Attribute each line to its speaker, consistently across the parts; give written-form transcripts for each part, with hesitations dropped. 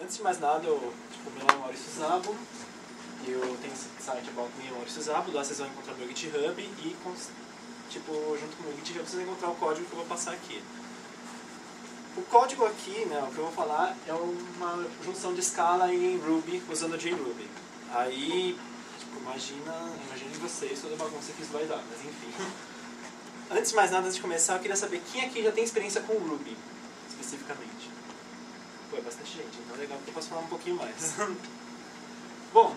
Speaker 1: Antes de mais nada, meu nome é Maurício Szabo, eu tenho esse site About Me, Maurício Szabo, lá vocês vão encontrar meu GitHub e, junto com o meu GitHub, vocês vão encontrar o código que eu vou passar aqui. O código aqui, né, o que eu vou falar, é uma junção de Scala em Ruby, usando JRuby. Aí, imaginem vocês toda a bagunça que isso vai dar, mas enfim. Antes de mais nada, antes de começar, eu queria saber quem aqui já tem experiência com Ruby, especificamente. Pô, é bastante gente, então é legal que eu posso falar um pouquinho mais. Bom,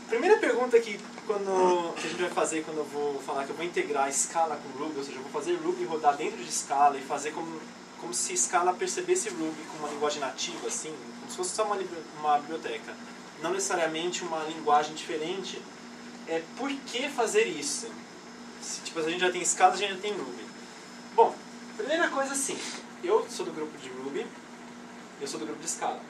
Speaker 1: primeira pergunta que a gente vai fazer quando eu vou falar que eu vou integrar Scala com Ruby, ou seja, eu vou fazer Ruby rodar dentro de Scala e fazer como se Scala percebesse Ruby como uma linguagem nativa, assim, como se fosse só uma biblioteca, não necessariamente uma linguagem diferente. Por que fazer isso? Tipo, a gente já tem Scala, a gente já tem Ruby. Bom, primeira coisa assim, eu sou do grupo de Ruby, eu sou do grupo de Scala.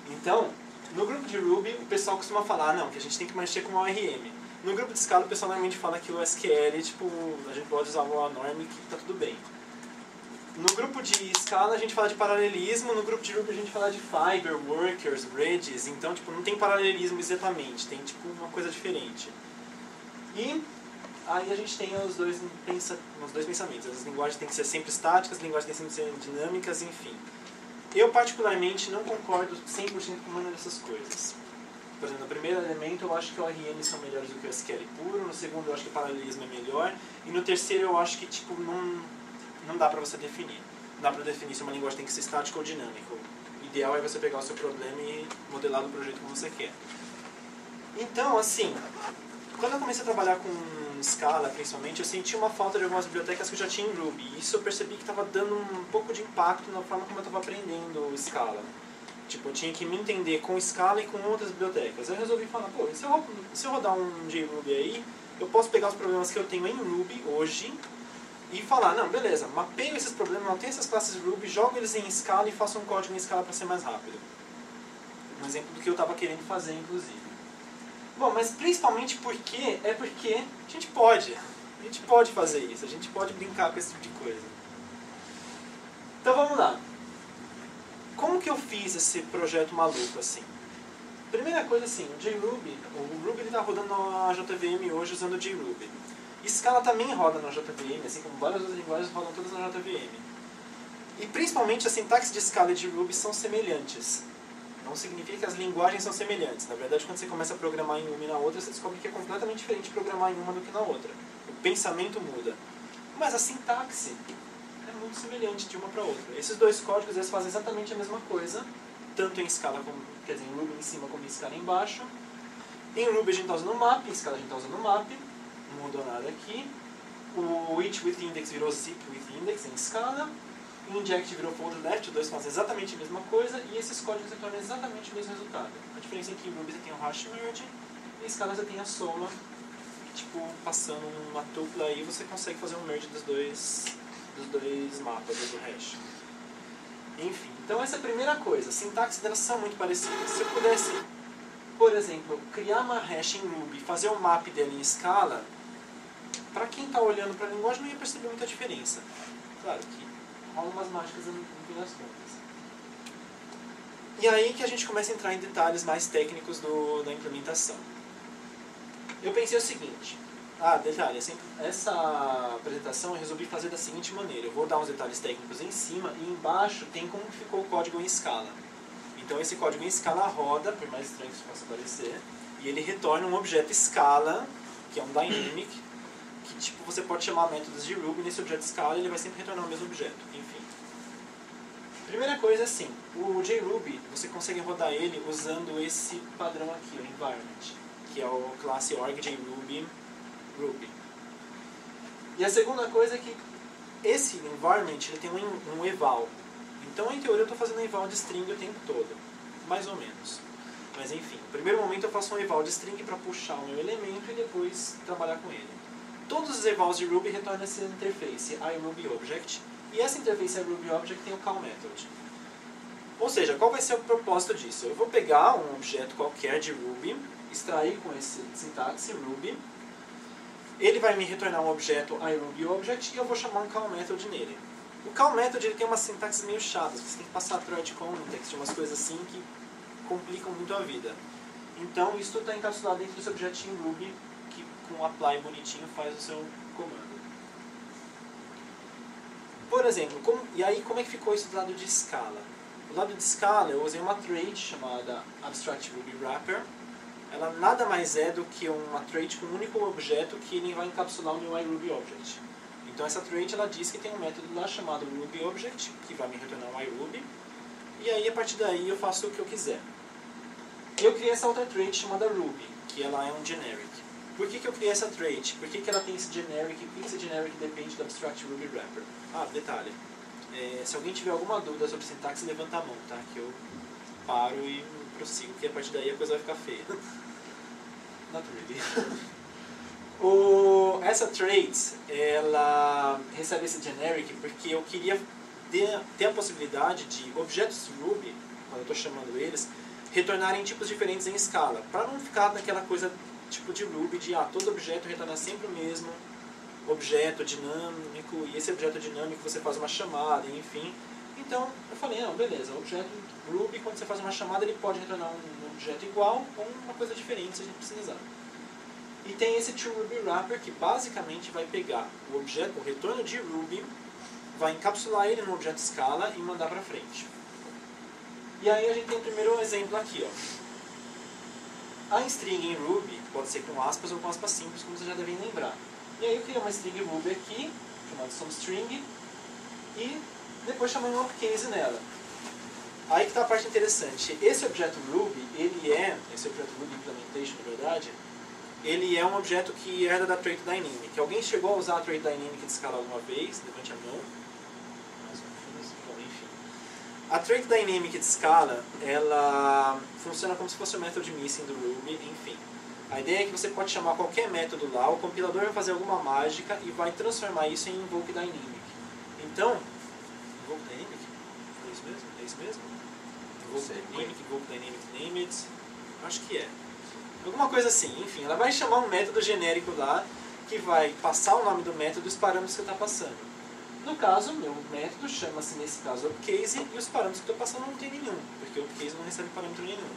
Speaker 1: Então, no grupo de Ruby, o pessoal costuma falar, não, que a gente tem que mexer com o ORM. No grupo de Scala, o pessoal normalmente fala que o SQL, tipo, a gente pode usar o norm que tá tudo bem. No grupo de Scala, a gente fala de paralelismo, no grupo de Ruby, a gente fala de fiber, workers, bridges, então, tipo, não tem paralelismo exatamente, tem, tipo, uma coisa diferente. E aí a gente tem os dois pensamentos, as linguagens têm que ser sempre estáticas, as linguagens têm que ser dinâmicas, enfim. Eu, particularmente, não concordo 100% com uma dessas coisas. Por exemplo, no primeiro elemento, eu acho que o ORM são melhores do que o SQL puro, no segundo, eu acho que o paralelismo é melhor, e no terceiro, eu acho que, tipo, não dá pra você definir. Não dá pra definir se uma linguagem tem que ser estática ou dinâmica. O ideal é você pegar o seu problema e modelar do projeto como você quer. Então, assim, quando eu comecei a trabalhar com Scala, principalmente, eu senti uma falta de algumas bibliotecas que eu já tinha em Ruby. E isso eu percebi que estava dando um pouco de impacto na forma como eu estava aprendendo Scala. Tipo, eu tinha que me entender com Scala e com outras bibliotecas. Eu resolvi falar, pô, se eu rodar um JRuby aí, eu posso pegar os problemas que eu tenho em Ruby hoje e falar, não, beleza, mapeio esses problemas, mantenho essas classes Ruby, jogo eles em Scala e faço um código em Scala para ser mais rápido. Um exemplo do que eu estava querendo fazer, inclusive. Bom, mas principalmente porque a gente pode fazer isso, a gente pode brincar com esse tipo de coisa. Então vamos lá. Como que eu fiz esse projeto maluco assim? Primeira coisa assim, o Ruby está rodando na JVM hoje usando o JRuby. Scala também roda na JVM, assim como várias outras linguagens rodam todas na JVM. E principalmente a sintaxe de Scala e de Ruby são semelhantes. Não significa que as linguagens são semelhantes. Na verdade, quando você começa a programar em uma e na outra, você descobre que é completamente diferente programar em uma do que na outra. O pensamento muda. Mas a sintaxe é muito semelhante de uma para outra. Esses dois códigos eles fazem exatamente a mesma coisa, tanto em Scala, quer dizer, em Ruby em cima como em Scala embaixo. Em Ruby a gente está usando o map, em Scala a gente está usando o map. Não mudou nada aqui. O each with index virou zip with index em Scala. Inject virou folder left, os dois fazem exatamente a mesma coisa e esses códigos retornam exatamente o mesmo resultado. A diferença é que em Ruby você tem o hash merge e em Scala você tem a soma, tipo, passando uma tupla aí você consegue fazer um merge dos dois mapas do hash. Enfim, então essa é a primeira coisa, as sintaxes delas são muito parecidas. Se eu pudesse, por exemplo, criar uma hash em Ruby e fazer um map dela em Scala, para quem está olhando para a linguagem não ia perceber muita diferença. Claro que rolam umas mágicas no fim das contas. E aí que a gente começa a entrar em detalhes mais técnicos da implementação. Eu pensei o seguinte, detalhe, essa apresentação eu resolvi fazer da seguinte maneira, eu vou dar uns detalhes técnicos em cima e embaixo tem como ficou o código em Scala. Então esse código em Scala roda, por mais estranho que isso possa parecer, e ele retorna um objeto Scala, que é um dynamic, que tipo, você pode chamar métodos de Ruby nesse objeto Scala e ele vai sempre retornar o mesmo objeto, enfim. Primeira coisa é assim, o JRuby, você consegue rodar ele usando esse padrão aqui, o environment, que é o classe org JRuby Ruby. E a segunda coisa é que esse environment ele tem um eval. Então, em teoria, eu estou fazendo um eval de string o tempo todo, mais ou menos. Mas enfim, no primeiro momento eu faço um eval de string para puxar o meu elemento e depois trabalhar com ele. Todos os evals de Ruby retornam essa interface iRubyObject e essa interface iRubyObject tem o call method. Ou seja, qual vai ser o propósito disso? Eu vou pegar um objeto qualquer de Ruby, extrair com esse sintaxe Ruby, ele vai me retornar um objeto iRubyObject e eu vou chamar um call method nele. O call method ele tem umas sintaxes meio chatas, você tem que passar thread context, umas coisas assim que complicam muito a vida. Então isso está encapsulado dentro desse objetinho Ruby, que com um apply bonitinho faz o seu comando. Por exemplo, e aí como é que ficou isso do lado de Scala? Do lado de Scala eu usei uma trait chamada Abstract Ruby Wrapper. Ela nada mais é do que uma trait com um único objeto que ele vai encapsular o meu iRuby Object. Então essa trait ela diz que tem um método lá chamado Ruby Object, que vai me retornar um iRuby, e aí a partir daí eu faço o que eu quiser. Eu criei essa outra trait chamada Ruby, que ela é um generic. Por que eu criei essa trait? Por que ela tem esse generic? Por que esse generic depende do Abstract Ruby Wrapper? Ah, detalhe. Se alguém tiver alguma dúvida sobre sintaxe, levanta a mão, tá? Que eu paro e prossigo, que a partir daí a coisa vai ficar feia. Not really. Essa trait, ela recebe esse generic porque eu queria ter a possibilidade de objetos Ruby, quando eu estou chamando eles, retornarem tipos diferentes em escala, para não ficar naquela coisa tipo de Ruby, de todo objeto retorna sempre o mesmo objeto dinâmico, e esse objeto dinâmico você faz uma chamada, enfim. Então eu falei, não, beleza, o objeto Ruby, quando você faz uma chamada, ele pode retornar um objeto igual ou uma coisa diferente se a gente precisar. E tem esse toRubyWrapper que basicamente vai pegar o objeto, o retorno de Ruby, vai encapsular ele no objeto Scala e mandar para frente. E aí a gente tem o primeiro exemplo aqui, ó. A string em Ruby pode ser com aspas ou com aspas simples, como vocês já devem lembrar. E aí eu criei uma string Ruby aqui, chamada SomeString, e depois chamei um uppercase nela. Aí que está a parte interessante. Esse objeto Ruby, esse objeto Ruby Implementation, na verdade, ele é um objeto que herda da trait dynamic. Alguém chegou a usar a trait dynamic de Scala alguma vez? Levante a mão. Enfim. A trait dynamic de Scala, ela funciona como se fosse o método missing do Ruby, enfim. A ideia é que você pode chamar qualquer método lá, o compilador vai fazer alguma mágica e vai transformar isso em invoke dynamic. Então, invoke dynamic? É isso mesmo? É isso mesmo? Invoke dynamic named? Acho que é. Alguma coisa assim, enfim, ela vai chamar um método genérico lá que vai passar o nome do método e os parâmetros que eu estou passando. No caso, meu método chama-se, nesse caso, uppercase, e os parâmetros que eu estou passando não tem nenhum, porque o uppercase não recebe parâmetro nenhum.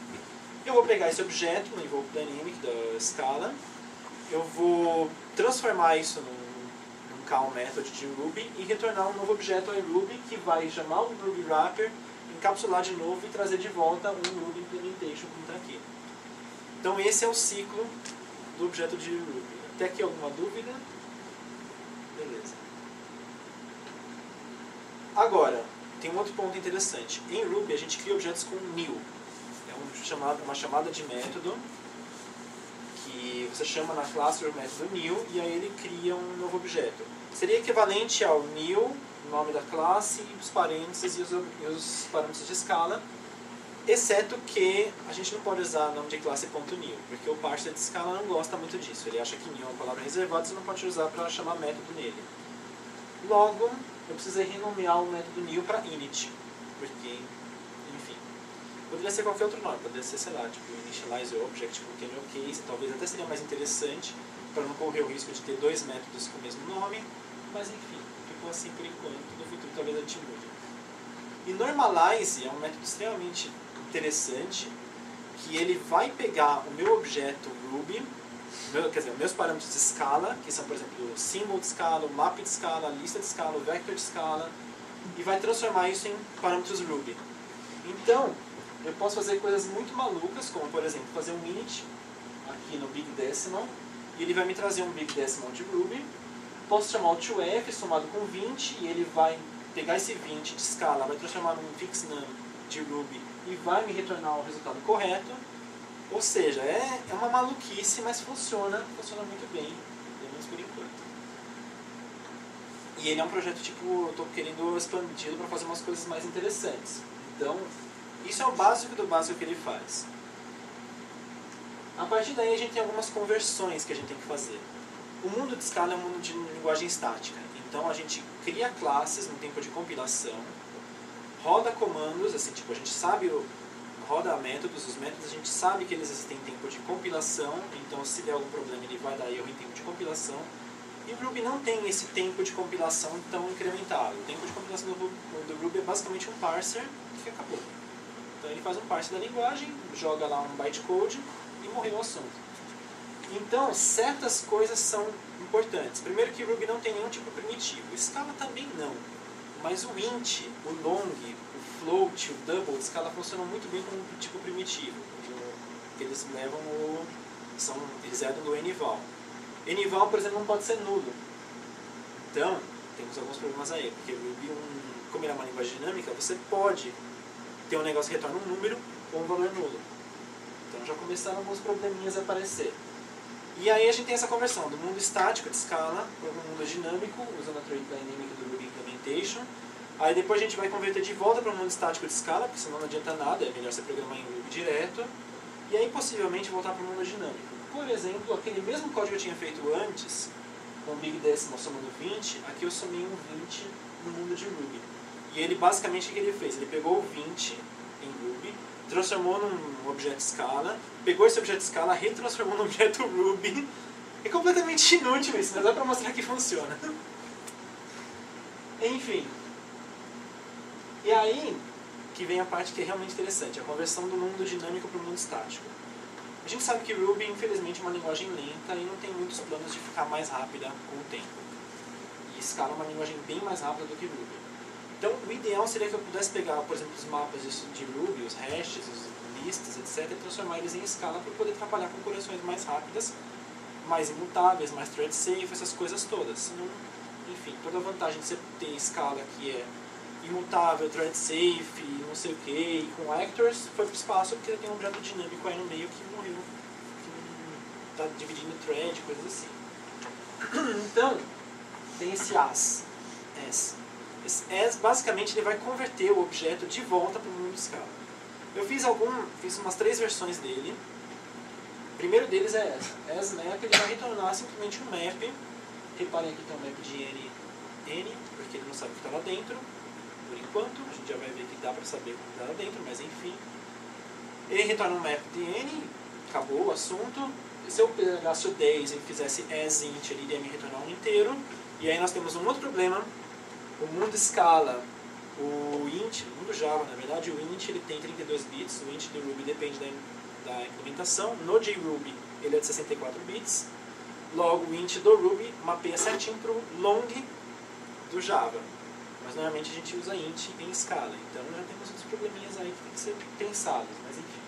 Speaker 1: Eu vou pegar esse objeto no invoke dynamic da Scala, eu vou transformar isso num call method de Ruby e retornar um novo objeto iRuby que vai chamar o Ruby Wrapper, encapsular de novo e trazer de volta um Ruby Implementation como está aqui. Então esse é o ciclo do objeto de Ruby. Até aqui alguma dúvida? Beleza. Agora, tem um outro ponto interessante. Em Ruby a gente cria objetos com new. É uma chamada de método que você chama na classe o método new e aí ele cria um novo objeto. Seria equivalente ao new, o nome da classe, os parênteses e os parâmetros de escala. Exceto que a gente não pode usar nome de classe .new, porque o parser de Scala não gosta muito disso. Ele acha que new é uma palavra reservada, você não pode usar para chamar método nele. Logo, eu precisei renomear o método new para init, porque, enfim, poderia ser qualquer outro nome, poderia ser, sei lá, tipo initialize object com camel case, talvez até seria mais interessante, para não correr o risco de ter dois métodos com o mesmo nome, mas enfim, ficou assim por enquanto, no futuro talvez a gente mude. E normalize é um método extremamente interessante, que ele vai pegar o meu objeto Ruby, quer dizer, meus parâmetros de escala, que são, por exemplo, o symbol de escala, o map de escala, a lista de escala, o vector de escala, e vai transformar isso em parâmetros Ruby. Então, eu posso fazer coisas muito malucas, como, por exemplo, fazer um init aqui no Big Decimal, e ele vai me trazer um Big Decimal de Ruby. Posso chamar o toF somado com 20, e ele vai pegar esse 20 de escala, vai transformar num fix num de Ruby e vai me retornar o resultado correto. Ou seja, é uma maluquice, mas funciona muito bem, pelo menos por enquanto. E ele é um projeto tipo, eu estou querendo expandi-lo para fazer umas coisas mais interessantes. Então, isso é o básico do básico que ele faz. A partir daí a gente tem algumas conversões que a gente tem que fazer. O mundo de Scala é um mundo de linguagem estática. Então a gente cria classes no tempo de compilação, roda comandos, assim, tipo, a gente sabe, roda métodos, os métodos a gente sabe que eles existem em tempo de compilação, então se der algum problema ele vai dar erro em tempo de compilação. E o Ruby não tem esse tempo de compilação tão incrementado. O tempo de compilação do Ruby é basicamente um parser que acabou. Então ele faz um parse da linguagem, joga lá um bytecode e morreu o assunto. Então, certas coisas são importantes. Primeiro que Ruby não tem nenhum tipo primitivo. Scala também não. Mas o int, o long, o float, o double, Scala funcionam muito bem como tipo primitivo. Eles levam eles herdam do nval. Nval, por exemplo, não pode ser nulo. Então, temos alguns problemas aí. Porque Ruby, como ele é uma linguagem dinâmica, você pode ter um negócio que retorna um número ou um valor nulo. Então já começaram alguns probleminhas a aparecer. E aí a gente tem essa conversão do mundo estático de Scala para o mundo dinâmico, usando a Trade Dynamic do Ruby Implementation. Aí depois a gente vai converter de volta para o mundo estático de Scala, porque senão não adianta nada, é melhor você programar em Ruby direto. E aí possivelmente voltar para o mundo dinâmico. Por exemplo, aquele mesmo código que eu tinha feito antes, com o Big Decimal somando 20, aqui eu somei um 20 no mundo de Ruby. E ele basicamente o que ele fez? Ele pegou o 20 em Ruby, transformou num objeto Scala, pegou esse objeto Scala, retransformou num objeto Ruby. É completamente inútil isso, mas dá pra mostrar que funciona. Enfim. E aí que vem a parte que é realmente interessante, a conversão do mundo dinâmico para o mundo estático. A gente sabe que Ruby, infelizmente, é uma linguagem lenta e não tem muitos planos de ficar mais rápida com o tempo. E Scala é uma linguagem bem mais rápida do que Ruby. Então, o ideal seria que eu pudesse pegar, por exemplo, os mapas de Ruby, os hashes, as listas, etc., e transformar eles em Scala para poder trabalhar com correções mais rápidas, mais imutáveis, mais thread safe, essas coisas todas. Enfim, toda a vantagem de você ter Scala que é imutável, thread safe, não sei o que, e com actors, foi para o espaço porque tem um objeto dinâmico aí no meio que morreu, que está dividindo thread, coisas assim. Então, tem esse as. Esse as, basicamente, ele vai converter o objeto de volta para o mundo Scala. Eu fiz umas 3 versões dele. O primeiro deles é as. As map, ele vai retornar simplesmente um map. Reparem aqui que é um map de n, porque ele não sabe o que está lá dentro. Por enquanto, a gente já vai ver que dá para saber o que está lá dentro, mas enfim. Ele retorna um map de n, acabou o assunto. Se eu pegasse o 10 e fizesse asInt, ele iria me retornar um inteiro. E aí nós temos um outro problema. O mundo Scala, o int, o mundo Java, na verdade, o int ele tem 32 bits, o int do Ruby depende da implementação. No JRuby ele é de 64 bits. Logo, o int do Ruby mapeia certinho para o long do Java. Mas normalmente a gente usa int em Scala, então já temos uns probleminhas aí que tem que ser pensados, mas enfim.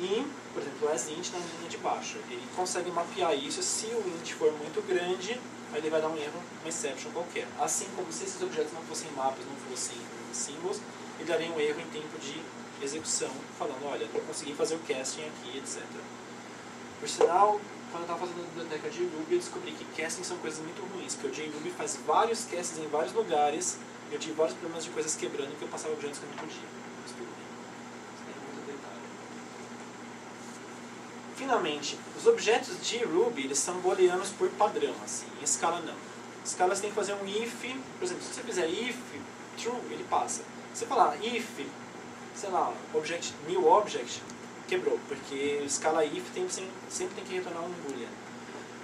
Speaker 1: E, por exemplo, o asInt na linha de baixo, ele consegue mapear isso. Se o int for muito grande, aí ele vai dar um erro, uma exception qualquer. Assim como se esses objetos não fossem mapas, não fossem symbols, ele daria um erro em tempo de execução, falando, olha, não consegui fazer o casting aqui, etc. Por sinal, quando eu estava fazendo a biblioteca de Ruby, eu descobri que castings são coisas muito ruins, porque o JRuby faz vários castings em vários lugares, e eu tive vários problemas de coisas quebrando, que eu passava objetos que eu não podia. Mas tudo bem. Isso tem muito detalhe. Finalmente, os objetos de Ruby, eles são booleanos por padrão, assim, em Scala não. Em Scala você tem que fazer um if, por exemplo, se você fizer if true, ele passa. Se você falar if, sei lá, object, new object, quebrou, porque Scala if sempre tem que retornar um boolean.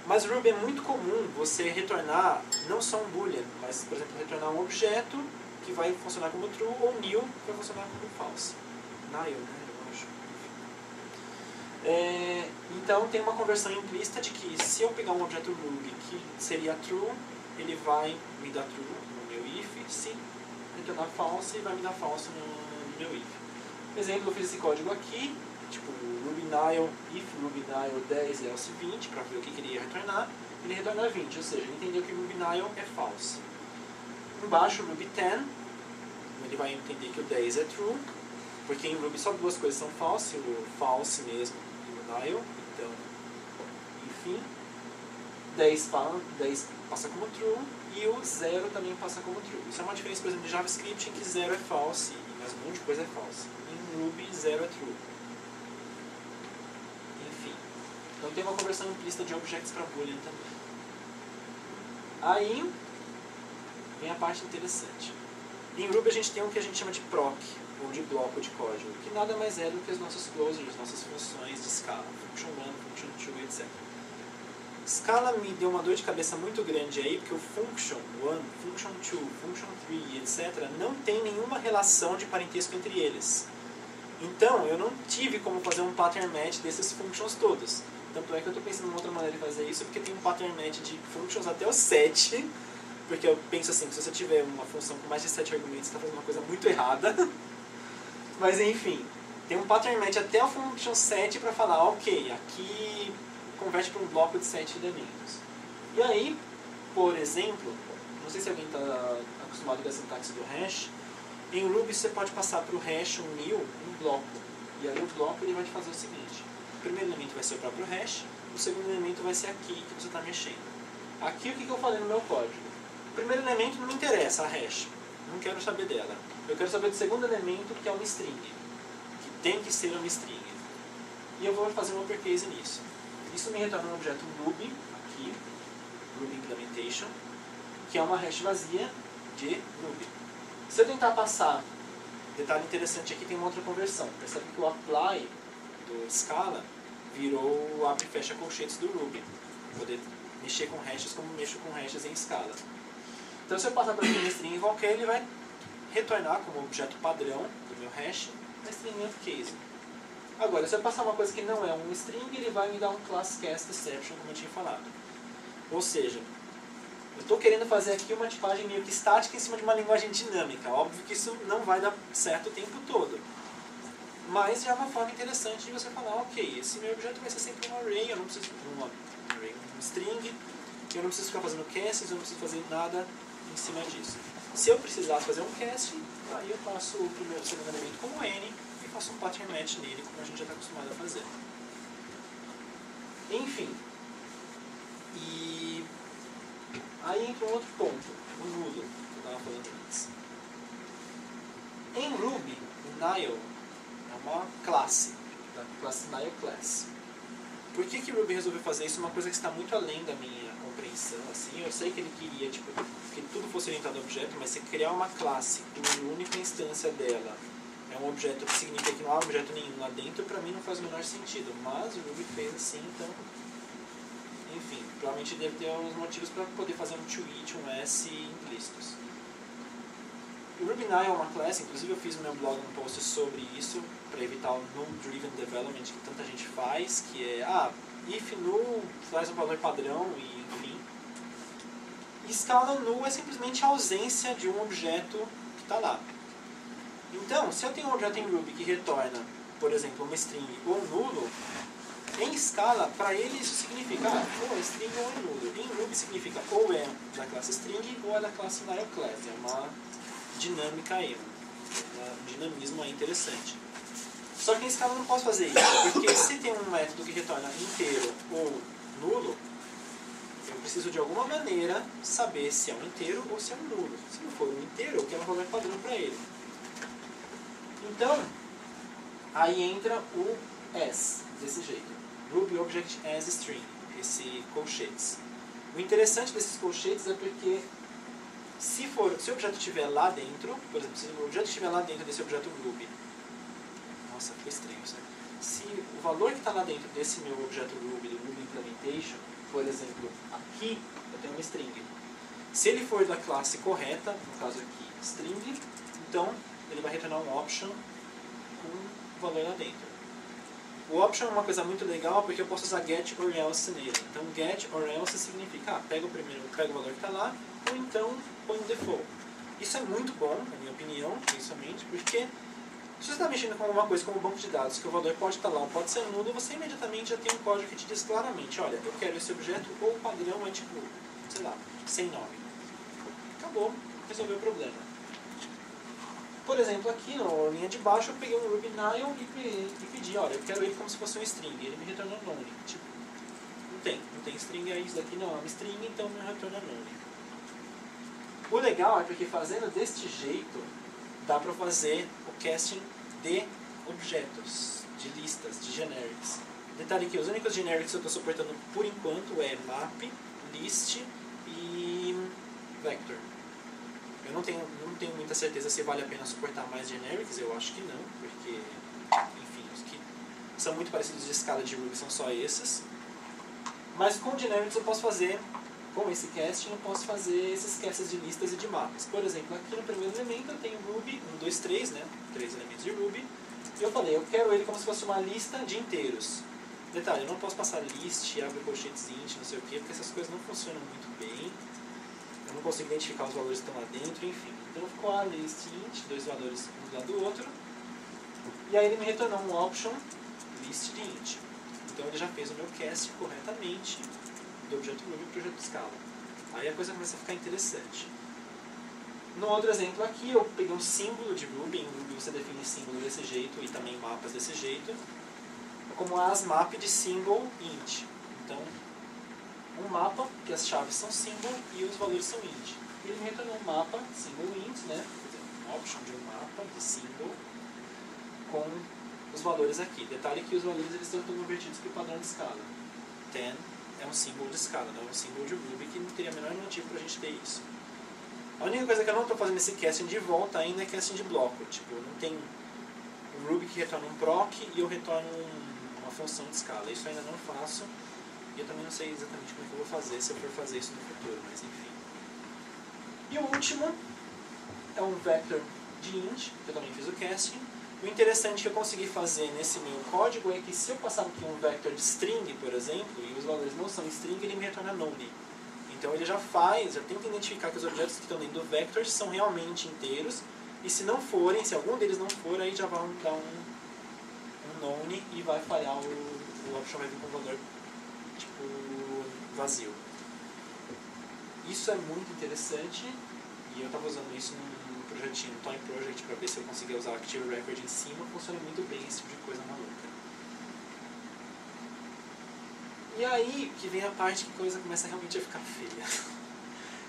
Speaker 1: Mas Ruby é muito comum você retornar não só um boolean, mas, por exemplo, retornar um objeto que vai funcionar como true, ou new, que vai funcionar como false. Nile, né? Então tem uma conversão implícita de que se eu pegar um objeto Ruby que seria true, ele vai me dar true no meu if, se retornar false, vai me dar false no meu if. Por exemplo, eu fiz esse código aqui, tipo Ruby Nile, if Ruby Nile 10 else 20, para ver o que ele ia retornar, ele retorna 20, ou seja, ele entendeu que Ruby Nile é false. Embaixo, Ruby 10, ele vai entender que o 10 é true, porque em Ruby só 2 coisas são false, o false mesmo e o Nile, então, enfim, 10 passa como true e o 0 também passa como true. Isso é uma diferença, por exemplo, de JavaScript em que 0 é false, mas um monte de coisa é false. Em Ruby, 0 é true. Enfim, então tem uma conversão implícita de objects para boolean também. Aí vem a parte interessante. Em Ruby a gente tem o que a gente chama de proc, ou de bloco de código, que nada mais é do que as nossas closures, nossas funções de Scala, function 1, function 2, etc. Scala me deu uma dor de cabeça muito grande aí, porque o function 1, function 2, function 3, etc. não tem nenhuma relação de parentesco entre eles. Então, eu não tive como fazer um pattern match desses functions todos. Tanto é que eu estou pensando em outra maneira de fazer isso, porque tem um pattern match de functions até o 7. Porque eu penso assim, se você tiver uma função com mais de 7 argumentos, você está fazendo uma coisa muito errada. Mas enfim, tem um pattern match até o function 7 para falar, ok, aqui converte para um bloco de 7 elementos. E aí, por exemplo, não sei se alguém está acostumado com a sintaxe do hash, em Ruby você pode passar para o hash um new, um bloco. E aí o bloco ele vai te fazer o seguinte, o primeiro elemento vai ser o próprio hash, o segundo elemento vai ser aqui que você está mexendo. Aqui o que eu falei no meu código? O primeiro elemento não me interessa, a hash, não quero saber dela. Eu quero saber do segundo elemento, que é uma string, que tem que ser uma string. E eu vou fazer um uppercase nisso. Isso me retorna um objeto Ruby, aqui, Ruby Implementation, que é uma hash vazia de Ruby. Se eu tentar passar, detalhe interessante aqui, tem uma outra conversão. Percebe que o apply do Scala virou o abre e fecha colchetes do Ruby. Vou poder mexer com hashes como mexo com hashes em Scala. Então se eu passar para aqui uma string qualquer, ele vai retornar como objeto padrão do meu hash a string uppercase. Agora, se eu passar uma coisa que não é um string, ele vai me dar um class cast exception, como eu tinha falado. Ou seja, eu estou querendo fazer aqui uma tipagem meio que estática em cima de uma linguagem dinâmica. Óbvio que isso não vai dar certo o tempo todo. Mas já é uma forma interessante de você falar, ok, esse meu objeto vai ser sempre um array, eu não preciso um string, eu não preciso ficar fazendo casts, eu não preciso fazer nada em cima disso. Se eu precisasse fazer um cast, aí eu passo o primeiro e segundo elemento como n e faço um pattern match nele, como a gente já está acostumado a fazer. Enfim. E aí entra um outro ponto, o nulo, que eu estava falando antes. Em Ruby, o Nile é uma classe, da classe Nile Class. Por que Ruby resolveu fazer isso? Uma coisa que está muito além da minha compreensão. Assim, eu sei que ele queria que tudo fosse orientado a objeto, mas se criar uma classe com uma única instância dela é um objeto que significa que não há objeto nenhum lá dentro, para mim não faz o menor sentido. Mas o Ruby fez assim, então... Enfim, provavelmente deve ter alguns motivos para poder fazer um to each, um s implícitos. O Ruby Nile é uma classe, inclusive eu fiz no meu blog um post sobre isso, para evitar o null-driven development que tanta gente faz, que é, if null traz um valor padrão e enfim. E Scala null é simplesmente a ausência de um objeto que está lá. Então, se eu tenho um objeto em Ruby que retorna, por exemplo, uma string ou nulo, em Scala, para ele isso significa ou é string ou é nulo. Em Ruby significa ou é da classe string ou é da classe Nile Class. É uma dinâmica aí, um dinamismo aí interessante. Só que em Scala eu não posso fazer isso, porque se tem um método que retorna inteiro ou nulo, eu preciso de alguma maneira saber se é um inteiro ou se é um nulo. Se não for um inteiro, eu quero um valor padrão para ele. Então, aí entra o as, desse jeito. Ruby Object as String, esse colchetes. O interessante desses colchetes é porque se o objeto estiver lá dentro, por exemplo, se o objeto estiver lá dentro desse objeto Ruby, nossa, ficou estranho isso, né? Se o valor que está lá dentro desse meu objeto Ruby, do Ruby Implementation, por exemplo, aqui eu tenho uma string. Se ele for da classe correta, no caso aqui string, então ele vai retornar um option com o valor lá dentro. O option é uma coisa muito legal porque eu posso usar get or else nele. Então get or else significa, pega o valor que está lá, ou então põe um default. Isso é muito bom, na minha opinião, principalmente, porque se você está mexendo com alguma coisa como um banco de dados, que o valor pode estar lá ou pode ser nulo, você imediatamente já tem um código que te diz claramente, olha, eu quero esse objeto, ou o padrão é tipo, sei lá, sem nome. Acabou, resolveu o problema. Por exemplo, aqui na linha de baixo eu peguei um Ruby Nile e pedi, olha, eu quero ele como se fosse um string. Ele me retornou none. Tipo, não tem string aí, isso daqui não é uma string, então me retorna none. O legal é porque fazendo deste jeito, dá para fazer o casting de objetos, de listas, de generics. Detalhe que os únicos generics que eu estou suportando por enquanto é map, list e vector. Eu não tenho muita certeza se vale a pena suportar mais generics, eu acho que não, porque, enfim, os que são muito parecidos de escala de Ruby são só esses. Mas com generics eu posso fazer, com esse casting, eu posso fazer esses casts de listas e de mapas. Por exemplo, aqui no primeiro elemento eu tenho Ruby, 1, 2, 3, né? 3 elementos de Ruby. E eu falei, eu quero ele como se fosse uma lista de inteiros. Detalhe, eu não posso passar list, abre colchetes int, não sei o que, porque essas coisas não funcionam muito bem. Eu não consigo identificar os valores que estão lá dentro, enfim. Então ficou a list int, dois valores um do lado do outro. E aí ele me retornou um option list de int. Então ele já fez o meu cast corretamente do objeto Ruby para o objeto Scala. Aí a coisa começa a ficar interessante. No outro exemplo aqui, eu peguei um símbolo de Ruby. Em Ruby você define símbolo desse jeito e também mapas desse jeito, como asmap de symbol int. Então, um mapa que as chaves são symbol e os valores são int. E ele me retornou um mapa symbol int, né? Quer dizer, um option de um mapa de symbol com os valores aqui. Detalhe que os valores eles estão convertidos para o padrão de escala. 10 é um símbolo de escala, não é um símbolo de Ruby, que não teria o menor motivo para a gente ter isso. A única coisa que eu não estou fazendo esse casting de volta ainda é casting de bloco. Tipo, não tem o Ruby que retorna um proc e eu retorno uma função de escala. Isso eu ainda não faço e eu também não sei exatamente como é que eu vou fazer se eu for fazer isso no futuro, mas enfim. E o último é um vector de int, que eu também fiz o casting. O interessante que eu consegui fazer nesse meu código é que se eu passar aqui um vector de string, por exemplo, e os valores não são string, ele me retorna none. Então ele já tenta identificar que os objetos que estão dentro do vector são realmente inteiros, e se não forem, se algum deles não for, aí já vai dar um none e vai falhar o option vai vir com um valor tipo vazio. Isso é muito interessante, e eu estava usando isso num projetinho, no Toy Project, para ver se eu conseguia usar Active Record em cima. Funciona muito bem esse tipo de coisa maluca. E aí que vem a parte que a coisa começa realmente a ficar feia.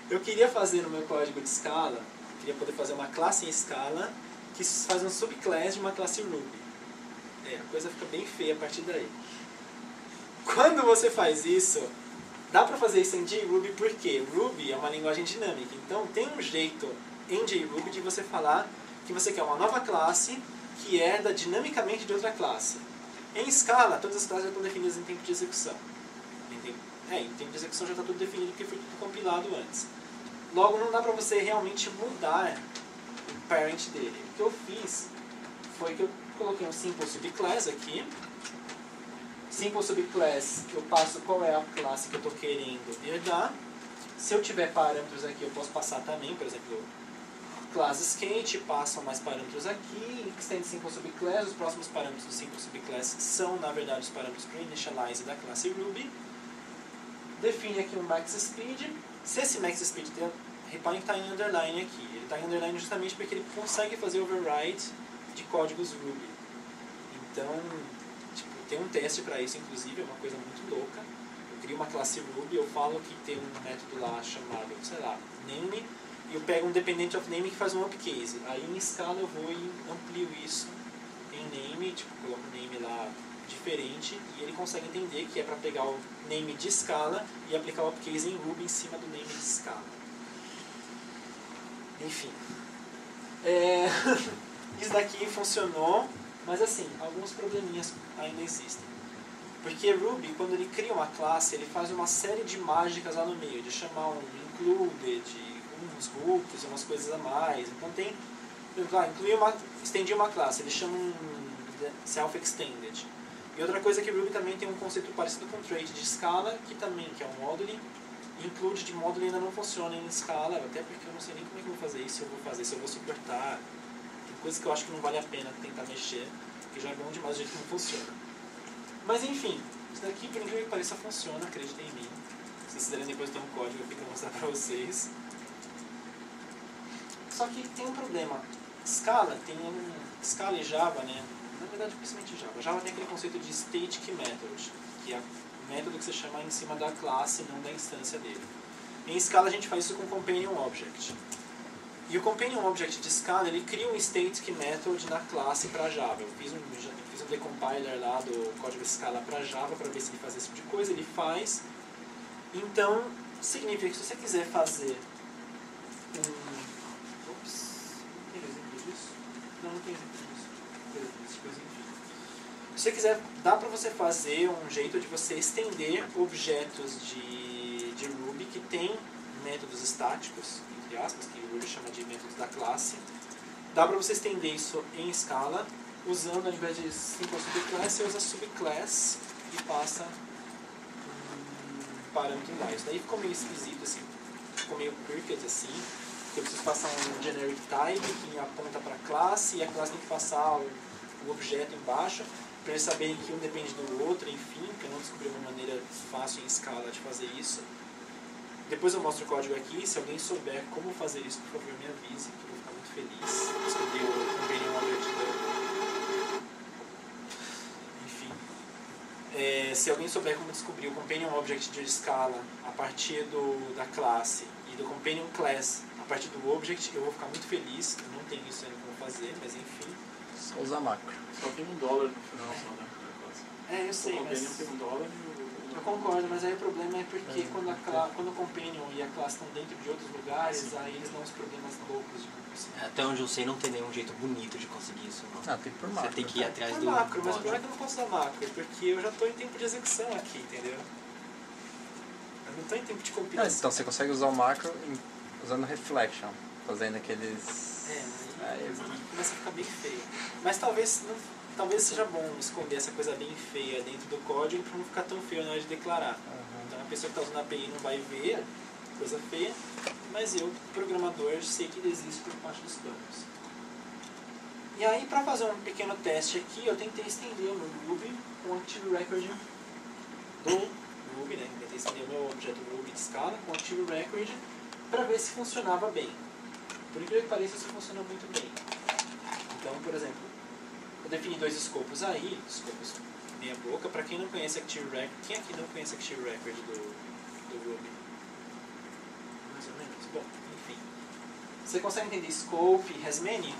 Speaker 1: Eu queria fazer no meu código de Scala, queria poder fazer uma classe em Scala que faz um subclass de uma classe Ruby. A coisa fica bem feia a partir daí. Quando você faz isso, dá pra fazer isso em JRuby porque Ruby é uma linguagem dinâmica. Então tem um jeito em JRuby de você falar que você quer uma nova classe que herda dinamicamente de outra classe. Em Scala, todas as classes já estão definidas em tempo de execução. Em tempo de execução já está tudo definido porque foi tudo compilado antes. Logo, não dá para você realmente mudar o parent dele. O que eu fiz foi que eu coloquei um simple subclass aqui. Simple subclass, eu passo qual é a classe que eu estou querendo herdar. Se eu tiver parâmetros aqui, eu posso passar também, por exemplo, class skate, passam mais parâmetros aqui, extend simple subclass, os próximos parâmetros do simple subclass são, na verdade, os parâmetros para initialize da classe Ruby. Define aqui um max speed. Se esse max speed, reparem que está em underline aqui. Ele está em underline justamente porque ele consegue fazer override de códigos Ruby. Então, tipo, tem um teste para isso, inclusive, é uma coisa muito louca. Eu crio uma classe Ruby, eu falo que tem um método lá chamado, sei lá, name, e eu pego um dependent of name que faz um upcase. Aí em Scala eu vou e amplio isso em name, tipo, coloco o name lá diferente, e ele consegue entender que é para pegar o name de Scala e aplicar o upcase em Ruby em cima do name de Scala. Enfim. Isso daqui funcionou, mas assim, alguns probleminhas ainda existem. Porque Ruby, quando ele cria uma classe, ele faz uma série de mágicas lá no meio, de chamar um included, uns hooks, umas coisas a mais. Então tem, estendi uma classe, ele chama um self-extended. E outra coisa é que Ruby também tem um conceito parecido com trait de Scala, que é um moduly. Include de módulo ainda não funciona em Scala, até porque eu não sei nem como é que eu vou fazer isso, se eu vou fazer, se eu vou suportar. Tem coisas que eu acho que não vale a pena tentar mexer, porque já é bom demais do jeito que não funciona. Mas enfim, isso daqui, por incrível que pareça, funciona, acreditem em mim. Se vocês quiserem depois ter um código, eu fico mostrar pra vocês. Só que tem um problema. Scala e Java, né? Na verdade, principalmente Java. Java tem aquele conceito de static method, que é o método que você chama em cima da classe, não da instância dele. Em Scala a gente faz isso com Companion Object. E o Companion Object de Scala, ele cria um static method na classe para Java. Eu fiz um decompiler lá do código Scala para Java para ver se ele faz esse tipo de coisa. Ele faz. Então, significa que se você quiser fazer um... Ops, não tem exemplo disso? Não tem exemplo disso. Se você quiser, dá para você fazer um jeito de você estender objetos de Ruby que tem métodos estáticos, entre aspas, que o Ruby chama de métodos da classe. Dá para você estender isso em Scala usando, ao invés de simple subclass, você usa subclass e passa um parâmetro lá. Isso daí ficou meio esquisito, assim, ficou meio crooked, assim. Eu preciso passar um generic type que aponta para a classe e a classe tem que passar o objeto embaixo para eles saberem que um depende do outro, enfim, que eu não descobri uma maneira fácil em escala de fazer isso. Depois eu mostro o código aqui, se alguém souber como fazer isso, por favor me avise, que eu vou ficar muito feliz. Descobri o companion object enfim. Se alguém souber como descobrir o companion object de escala a partir da classe e do companion class a partir do object, eu vou ficar muito feliz. Eu não tenho isso ainda como fazer, mas enfim.
Speaker 2: Só usar macro.
Speaker 3: Só tem $1 no final, só, né?
Speaker 1: Eu sei,
Speaker 3: o
Speaker 1: mas...
Speaker 3: companion tem $1 e
Speaker 1: Eu concordo, mas aí o problema é porque quando o companion e a classe estão dentro de outros lugares, aí eles dão uns problemas loucos. Assim.
Speaker 4: Até onde eu sei, não tem nenhum jeito bonito de conseguir isso. Não.
Speaker 2: Tem por macro.
Speaker 4: Você tem que ir atrás
Speaker 1: Por
Speaker 4: do
Speaker 1: macro, mas o
Speaker 4: código.
Speaker 1: problema é que eu não posso usar macro, porque eu já estou em tempo de execução aqui, entendeu? Eu não estou em tempo de compilação.
Speaker 2: Então você consegue usar o macro usando reflection, fazendo aqueles...
Speaker 1: Aí começa a ficar bem feio. Mas talvez seja bom esconder essa coisa bem feia dentro do código para não ficar tão feio na hora de declarar. Então a pessoa que está usando a API não vai ver coisa feia, mas eu, programador, sei que existe por parte dos planos. E aí, para fazer um pequeno teste aqui, eu tentei estender o meu Ruby com o Active Record do Ruby, né? Tentei estender o meu objeto Ruby de escala com o Active Record para ver se funcionava bem. Por incrível que pareça, isso funciona muito bem. Então, por exemplo, eu defini dois escopos aí, escopos meia boca. Para quem não conhece Active Record, quem aqui não conhece Active Record do Ruby? Mais ou menos. Bom, enfim. Você consegue entender scope e hasMany?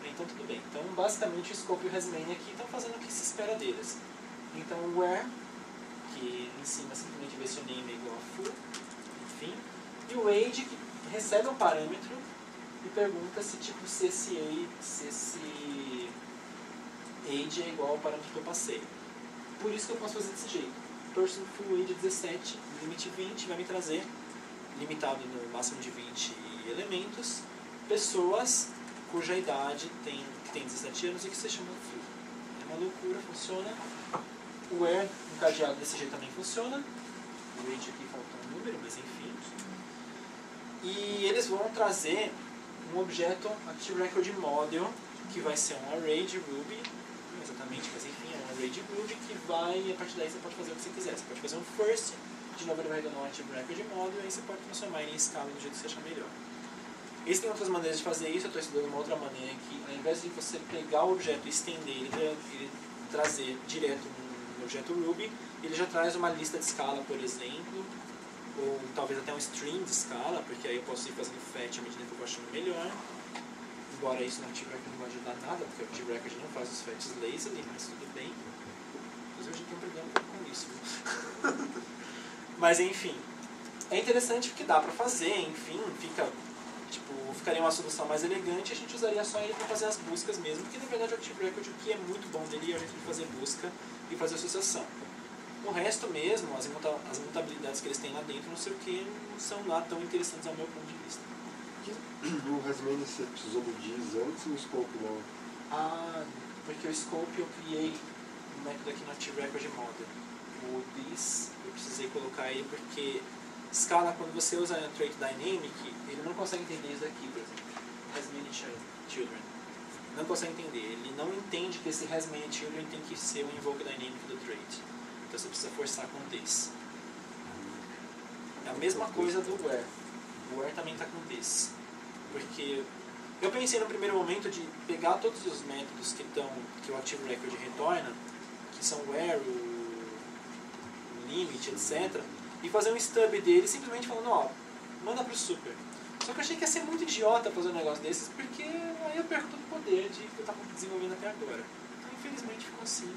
Speaker 1: Então tudo bem. Então basicamente o scope e o hasMany aqui estão fazendo o que se espera deles. Então o where, que em cima simplesmente vê se o name é igual a full, enfim. E o age, que recebe um parâmetro e pergunta se tipo se esse age é igual ao parâmetro que eu passei. Por isso que eu posso fazer desse jeito. Person full age 17, limite 20, vai me trazer, limitado no máximo de 20 elementos, pessoas cuja idade que tem 17 anos e que se chama full. É uma loucura, funciona. O where encadeado desse jeito também funciona. O age aqui faltou um número, mas enfim. E eles vão trazer um objeto Active Record Model, que vai ser um array de Ruby, não exatamente, mas enfim, é um array de Ruby que vai, a partir daí você pode fazer o que você quiser. Você pode fazer um first, de novo ele vai retornar um Active Record Model, e aí você pode transformar ele em escala do jeito que você achar melhor. Existem outras maneiras de fazer isso, eu estou estudando uma outra maneira que, ao invés de você pegar o objeto e estender ele trazer direto no objeto Ruby, ele já traz uma lista de escala, por exemplo, ou talvez até um string de escala, porque aí eu posso ir fazendo fetch à medida que eu vou achando melhor. Embora isso no Active Record não vai ajudar nada, porque o Active Record não faz os fetches lazily, mas tudo bem. Inclusive eu já tenho um problema com isso. Mas enfim, é interessante porque dá pra fazer, enfim, ficaria uma solução mais elegante e a gente usaria só ele para fazer as buscas mesmo, porque na verdade o Active Record o que é muito bom dele é a gente fazer busca e fazer associação. O resto mesmo, as mutabilidades que eles têm lá dentro, não sei o que, não são lá tão interessantes ao meu ponto de vista.
Speaker 5: No hasMany você precisou do diz antes e no scope não?
Speaker 1: Porque o scope eu criei um método aqui no Active Record Model. O this eu precisei colocar ele porque escala, quando você usa a trait dynamic, ele não consegue entender isso daqui, por exemplo. Hasmany children. Não consegue entender. Ele não entende que esse hasmany children tem que ser o invoke dynamic do trait. Então você precisa forçar com this. É a mesma coisa do where. O where também está com this. Porque eu pensei no primeiro momento de pegar todos os métodos que o Active Record retorna, que são where, o limit, etc., e fazer um stub dele simplesmente falando, ó, manda pro super. Só que eu achei que ia ser muito idiota fazer um negócio desses, porque aí eu perco todo o poder que eu estava desenvolvendo até agora. Então, infelizmente, ficou assim.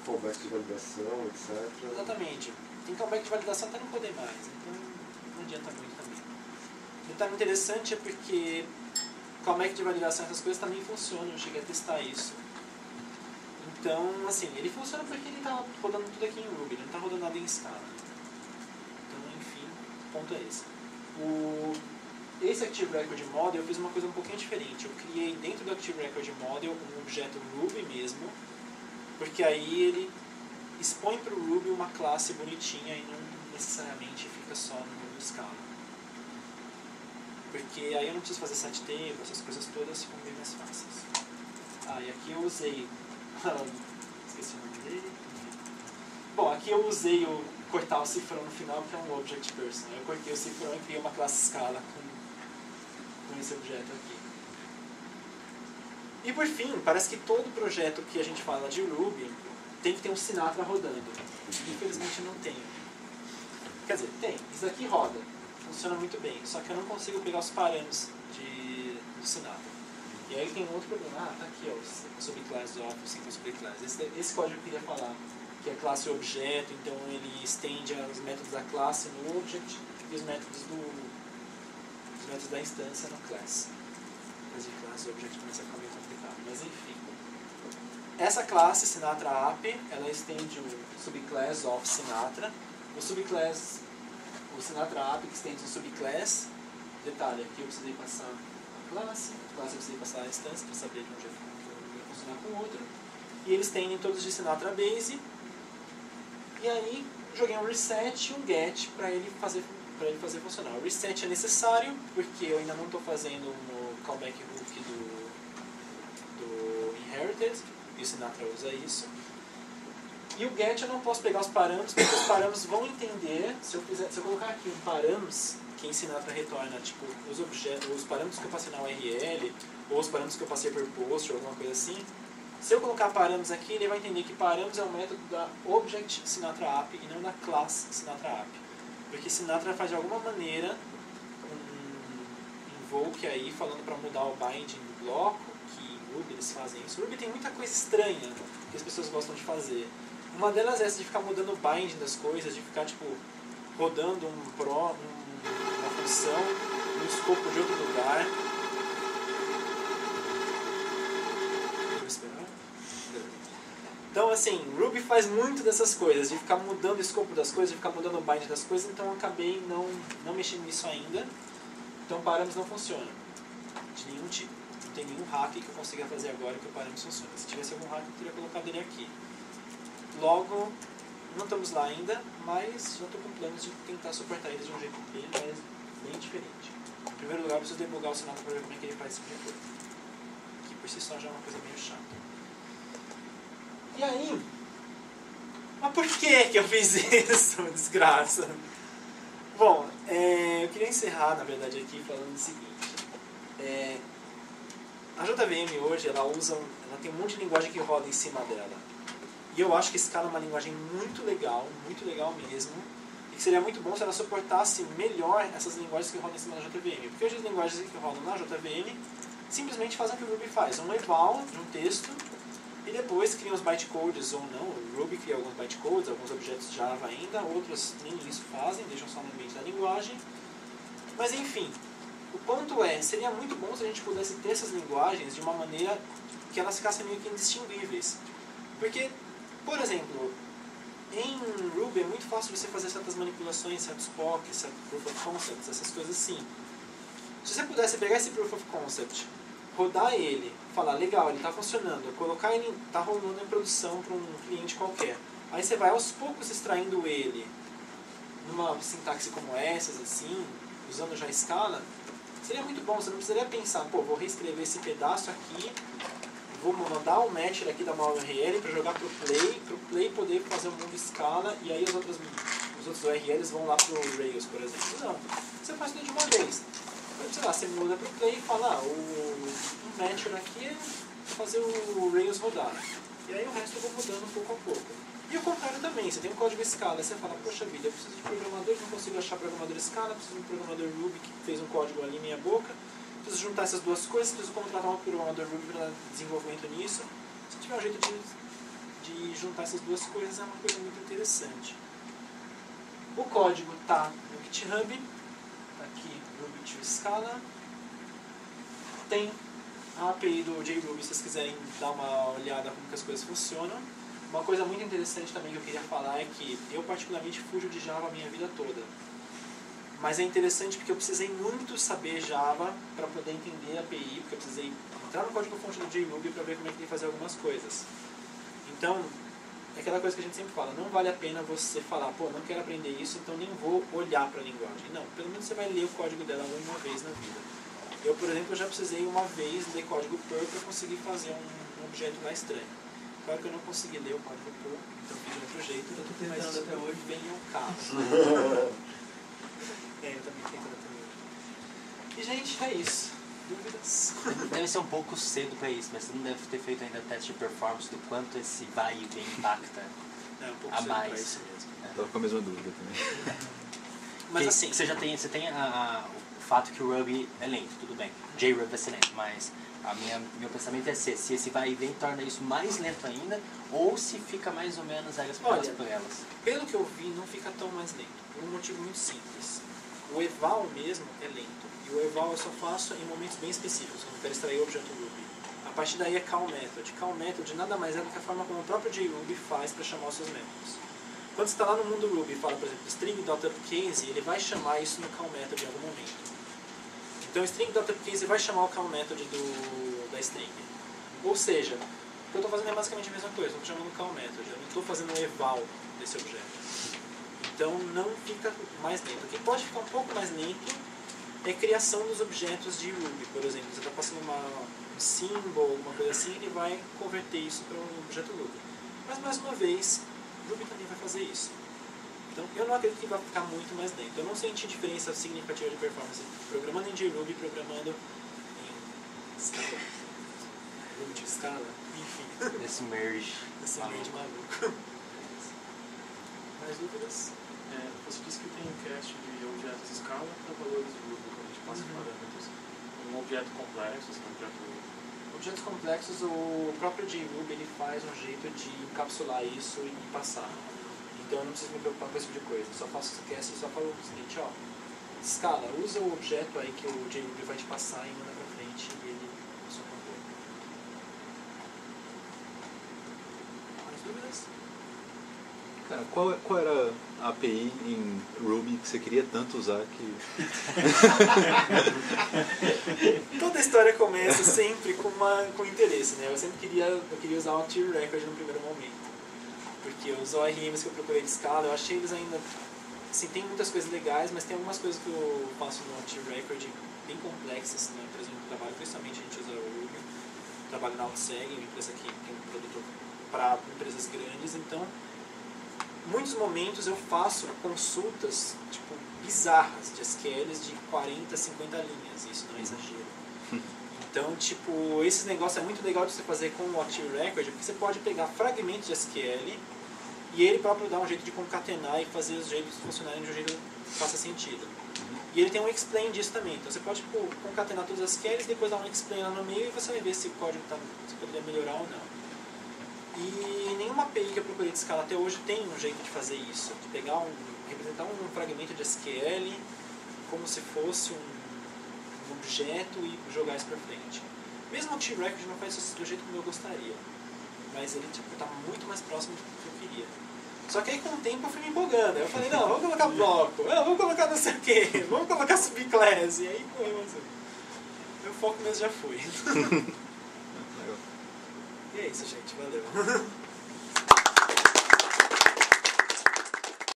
Speaker 5: Fallback de validação, etc.
Speaker 1: Exatamente. Tem callback de validação até não poder mais, então não adianta muito também. O que tá interessante é porque callback de validação, essas coisas também funcionam, eu cheguei a testar isso. Então, assim, ele funciona porque ele está rodando tudo aqui em Ruby, ele não está rodando nada em escala. Então, enfim, o ponto é esse. esse Active Record Model eu fiz uma coisa um pouquinho diferente. Eu criei dentro do Active Record Model um objeto Ruby mesmo, porque aí ele expõe para o Ruby uma classe bonitinha e não necessariamente fica só no Scala. Porque aí eu não preciso fazer set table, essas coisas todas ficam bem mais fáceis. E aqui eu usei... esqueci o nome dele. Bom, aqui eu usei o cortar o cifrão no final, que é um Object Person. Eu cortei o cifrão e criei uma classe Scala com esse objeto aqui. E por fim, parece que todo projeto que a gente fala de Ruby tem que ter um Sinatra rodando. Infelizmente não tem. Quer dizer, tem. Isso aqui roda. Funciona muito bem. Só que eu não consigo pegar os parâmetros do Sinatra. E aí tem um outro problema. Tá aqui, ó, o subclass of, o simple subclass. Esse código eu queria falar, que é classe objeto, então ele estende os métodos da classe no object e os métodos da instância no class. Mas de classe object começa a ficar meio complicado. Mas enfim. Essa classe, Sinatra App, ela estende o subclass of Sinatra. O Sinatra App que estende o subclass. Detalhe, aqui eu precisei passar a classe eu precisei passar a instância para saber de um jeito que ia funcionar com o outro. E eles têm todos de Sinatra Base. E aí joguei um reset e um get para ele fazer funcionar. O reset é necessário porque eu ainda não estou fazendo no callback hook do inherited, e o Sinatra usa isso. E o get eu não posso pegar os parâmetros, porque os parâmetros vão entender, se eu colocar aqui um parâmetros, que em Sinatra retorna tipo, os parâmetros que eu passei na URL, ou os parâmetros que eu passei por post, ou alguma coisa assim. Se eu colocar parâmetros aqui, ele vai entender que parâmetros é um método da Object Sinatra App e não da classe Sinatra App. Porque Sinatra faz de alguma maneira um invoke aí falando para mudar o binding do bloco, que em Ruby eles fazem isso. Ruby tem muita coisa estranha que as pessoas gostam de fazer. Uma delas é essa de ficar mudando o binding das coisas, de ficar tipo rodando uma função no escopo de outro lugar. Então, assim, Ruby faz muito dessas coisas, de ficar mudando o escopo das coisas, de ficar mudando o bind das coisas, então eu acabei não mexendo nisso ainda. Então, parâmetros não funcionam, de nenhum tipo. Não tem nenhum hack que eu consiga fazer agora que o parâmetros funcione. Se tivesse algum hack, eu teria colocado ele aqui. Logo, não estamos lá ainda, mas já estou com planos de tentar suportar eles de um jeito bem diferente. Em primeiro lugar, eu preciso debugar o Sinatra para ver como é que ele faz esse tipo de coisa. Que por si só já é uma coisa meio chata. E aí, mas por que eu fiz isso, desgraça? Bom, eu queria encerrar, na verdade, aqui falando o seguinte. A JVM hoje, ela tem um monte de linguagem que roda em cima dela. E eu acho que Scala é uma linguagem muito legal mesmo, e que seria muito bom se ela suportasse melhor essas linguagens que rodam em cima da JVM. Porque hoje as linguagens que rodam na JVM simplesmente fazem o que o Ruby faz, um eval de um texto, e depois criam os bytecodes ou não. O Ruby cria alguns bytecodes, alguns objetos Java ainda, outros nem isso fazem, deixam só no ambiente da linguagem. Mas enfim, o ponto seria muito bom se a gente pudesse ter essas linguagens de uma maneira que elas ficassem meio que indistinguíveis. Porque, por exemplo, em Ruby é muito fácil você fazer certas manipulações, certos POCs, certos Proof of Concepts, essas coisas assim. Se você pudesse pegar esse Proof of Concept, rodar ele, falar, legal, ele está funcionando, colocar ele, está rolando em produção para um cliente qualquer. Aí você vai aos poucos extraindo ele numa sintaxe como essas, assim, usando já Scala, seria muito bom. Você não precisaria pensar, vou reescrever esse pedaço aqui, vou mandar o matcher aqui da URL para jogar para o Play poder fazer um move Scala, e aí os outros URLs vão lá para o Rails, por exemplo. Não, você faz tudo de uma vez. Sei lá, você muda para o Play e fala, o matcher aqui é fazer o Rails rodar. E aí o resto eu vou mudando pouco a pouco. E o contrário também, você tem um código Scala, você fala, poxa vida, eu preciso de programador, não consigo achar programador Scala, preciso de um programador Ruby que fez um código ali meia boca, preciso juntar essas duas coisas, preciso contratar um programador Ruby para desenvolvimento nisso. Se tiver um jeito de juntar essas duas coisas, é uma coisa muito interessante. O código está no GitHub, está aqui, Ruby to Scala. Tem a API do JRuby, se vocês quiserem dar uma olhada como que as coisas funcionam. Uma coisa muito interessante também que eu queria falar é que eu particularmente fujo de Java a minha vida toda. Mas é interessante porque eu precisei muito saber Java para poder entender a API, porque eu precisei entrar no código-fonte do JRuby para ver como é que tem que fazer algumas coisas. Então, é aquela coisa que a gente sempre fala, não vale a pena você falar, pô, não quero aprender isso, então nem vou olhar para a linguagem. Não, pelo menos você vai ler o código dela uma vez na vida. Eu, por exemplo, já precisei uma vez ler código Perl para conseguir fazer um objeto lá estranho. Claro que eu não consegui ler o código Perl, então fiz de outro jeito,
Speaker 4: Eu tô tentando até hoje.
Speaker 1: Vem ao caso. Eu também tentando até hoje. E, gente, é isso. Dúvidas?
Speaker 4: Deve ser um pouco cedo para isso, mas você não deve ter feito ainda teste de performance do quanto esse vai e vem impacta
Speaker 1: É um pouco
Speaker 4: a
Speaker 1: cedo pra
Speaker 4: mais.
Speaker 1: isso mesmo.
Speaker 6: Tava com a mesma dúvida também.
Speaker 1: Mas
Speaker 4: Que
Speaker 1: assim,
Speaker 4: você tem o fato que o Ruby é lento, tudo bem. JRuby vai ser lento, mas meu pensamento é se esse vai e vem torna isso mais lento ainda, ou se fica mais ou menos elas por elas.
Speaker 1: pelo que eu vi, não fica tão mais lento. Por um motivo muito simples. O eval mesmo é lento. E o eval eu só faço em momentos bem específicos, quando eu quero extrair o objeto Ruby. A partir daí é call method. Call method nada mais é do que a forma como o próprio JRuby faz para chamar os seus métodos. Quando você está lá no mundo Ruby e fala, por exemplo, string.upcase, ele vai chamar isso no call method em algum momento. Então, string.upcase vai chamar o call method da string. Ou seja, o que eu estou fazendo é basicamente a mesma coisa. Eu estou chamando o call method. Eu não estou fazendo um eval desse objeto. Então, não fica mais lento. O que pode ficar um pouco mais lento é a criação dos objetos de Ruby. Por exemplo, você está passando um symbol, alguma coisa assim, ele vai converter isso para um objeto Ruby. Mas, mais uma vez, Ruby também vai fazer isso. Então, eu não acredito que vai ficar muito mais lento. Eu não senti diferença significativa de performance programando em JRuby e programando em Scala. Ruby de Scala, enfim.
Speaker 4: Nesse merge.
Speaker 1: Esse meio de maluco. Mais dúvidas?
Speaker 3: Você disse que tem um cast de objetos Scala para valores de Ruby, quando a gente passa parâmetros. Um objeto complexo, um objeto...
Speaker 1: Objetos complexos, o próprio JRuby ele faz um jeito de encapsular isso e passar. Então eu não preciso me preocupar com esse tipo de coisa. Eu só faço esse cast e só falo o seguinte, ó. Scala, usa o objeto aí que o JRuby vai te passar e manda pra frente e ele só compõe. Mais dúvidas?
Speaker 6: Cara, qual era a API em Ruby que você queria tanto usar que...
Speaker 1: Toda a história começa sempre com interesse, né? Eu sempre queria usar o Active Record no primeiro momento. Porque os ORMs que eu procurei de Scala, eu achei eles ainda... Assim, tem muitas coisas legais, mas tem algumas coisas que eu faço no Active Record bem complexas, né? Por exemplo, no trabalho, principalmente a gente usa o Ruby. Trabalho na Outseg, uma empresa que tem um produto para empresas grandes, então... Muitos momentos eu faço consultas tipo, bizarras de SQLs de 40, 50 linhas, isso não é exagero. Então, tipo, esse negócio é muito legal de você fazer com o Active Record, porque você pode pegar fragmentos de SQL e ele próprio dá um jeito de concatenar e fazer os jeitos funcionarem de um jeito que faça sentido. E ele tem um explain disso também, então você pode tipo, concatenar todas as SQLs, depois dar um explain lá no meio e você vai ver se o código se poderia melhorar ou não. E nenhuma API que eu procurei de Scala até hoje tem um jeito de fazer isso, de pegar representar um fragmento de SQL como se fosse um objeto e jogar isso para frente. Mesmo o Active Record não faz isso do jeito como eu gostaria, mas ele está muito mais próximo do que eu queria. Só que aí com o tempo eu fui me empolgando, eu falei, não, vamos colocar bloco, vamos colocar não sei o que, vamos colocar subclass, e aí correu assim. Meu foco mesmo já foi. E é isso, gente. Valeu.